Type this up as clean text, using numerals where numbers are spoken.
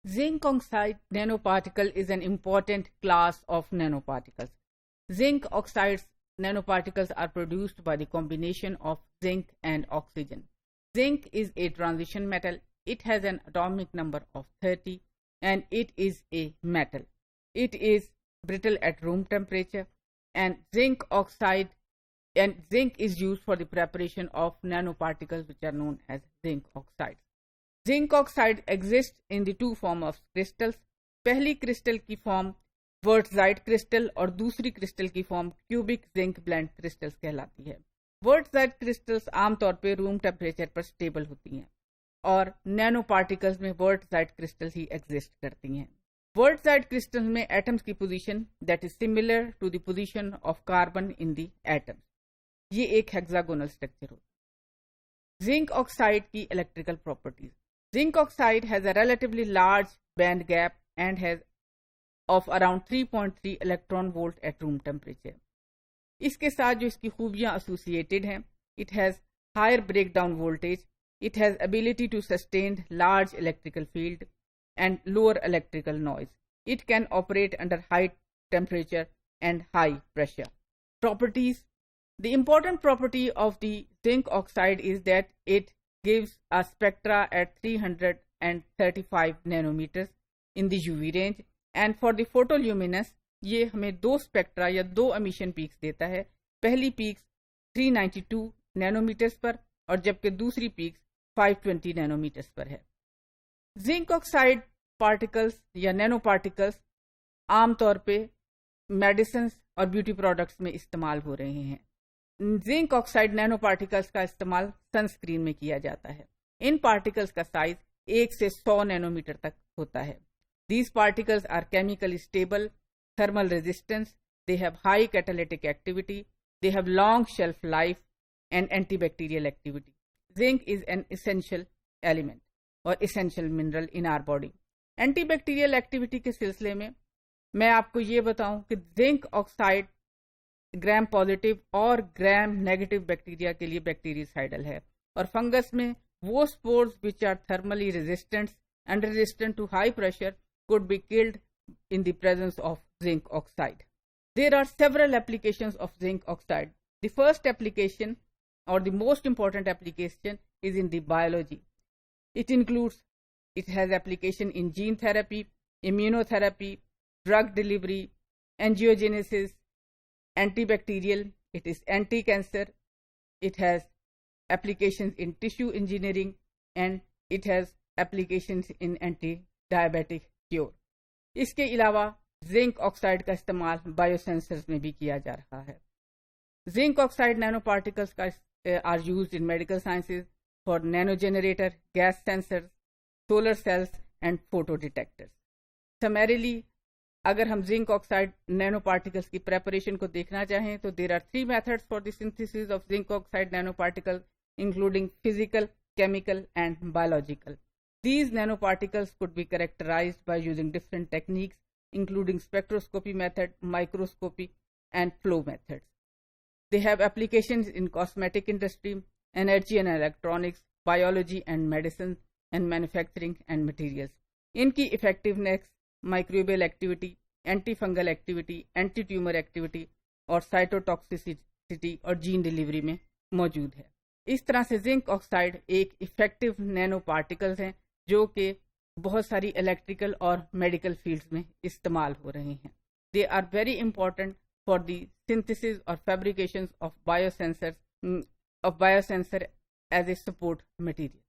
Zinc oxide nanoparticle is an important class of nanoparticles. Zinc oxides nanoparticles are produced by the combination of zinc and oxygen. Zinc is a transition metal. It has an atomic number of 30 and it is a metal. It is brittle at room temperature, and zinc is used for the preparation of nanoparticles which are known as zinc oxides. Zinc oxide exists in the two forms of crystals. पहली crystal की form वर्टजाइट crystal और दूसरी crystal की form cubic zinc blende crystals कहलाती है। वर्टजाइट crystals आमतौर पे room temperature पर स्टेबल होती हैं और नैनो पार्टिकल्स में वर्टजाइट क्रिस्टल्स ही एग्जिस्ट करती हैं। वर्टजाइट क्रिस्टल में एटम्स की position that is similar to the position of carbon in the atoms. ये एक हेक्सागोनल स्ट्रक्चर होता है। जिंक ऑक्साइड की electrical properties. Zinc oxide has a relatively large band gap and has of around 3.3 electron volt at room temperature. इसके साथ जो इसकी खूबियां associated हैं, it has higher breakdown voltage, it has ability to sustain large electrical field and lower electrical noise. It can operate under high temperature and high pressure. Properties. The important property of the zinc oxide is that it gives a spectra at 335 nanometers in the UV range, and for the photoluminous ये हमें दो spectra या दो emission peaks देता है। पहली peaks 392 nanometres पर और जबकि दूसरी पीक्स 520 नैनोमीटर्स पर है। जिंक ऑक्साइड पार्टिकल्स या नैनो पार्टिकल्स आमतौर पे मेडिसिन और ब्यूटी प्रोडक्ट्स में इस्तेमाल हो रहे हैं। जिंक ऑक्साइड नैनो पार्टिकल्स का इस्तेमाल सनस्क्रीन में किया जाता है। इन पार्टिकल्स का साइज 1 से 100 नैनोमीटर तक होता है। These particles are chemically stable, thermal resistance, they have high catalytic activity, they have long shelf life and antibacterial activity. Zinc is an essential element और essential mineral in our body. Antibacterial activity के सिलसिले में मैं आपको ये बताऊं कि zinc oxide gram positive और ग्राम नेगेटिव बैक्टीरिया के लिए बैक्टीरियासाइडल है और फंगस में वो spores which are thermally resistant and resistant to high pressure could be killed in the presence of zinc oxide. There are several applications of zinc oxide. The first application or the most important application is in the biology. It has application in gene therapy, immunotherapy, drug delivery, angiogenesis, antibacterial, it is anti-cancer, it has applications in tissue engineering and it has applications in anti-diabetic cure. इसके अलावा zinc oxide का इस्तेमाल biosensors में भी किया जा रहा है। जिंक ऑक्साइड नैनो पार्टिकल्स का are used in medical sciences for nano generator, gas sensors, solar cells and photo detectors. Summarily अगर हम जिंक ऑक्साइड नैनो पार्टिकल्स की प्रेपरेशन को देखना चाहें तो there are 3 methods for the synthesis of zinc oxide nano particles including physical, chemical and biological. These nanoparticles could be characterized by using different techniques, including spectroscopy method, microscopy, and flow methods. They have applications in cosmetic industry, energy and electronics, biology and medicine, and manufacturing and materials. इनकी effectiveness, microbial activity, antifungal activity, anti-tumor activity और cytotoxicity और gene delivery में मौजूद है। इस तरह से zinc oxide एक इफेक्टिव नैनो पार्टिकल्स हैं जो कि बहुत सारी इलेक्ट्रिकल और मेडिकल फील्ड्स में इस्तेमाल हो रहे हैं। They are very important for the synthesis और fabrication of biosensor as a support material.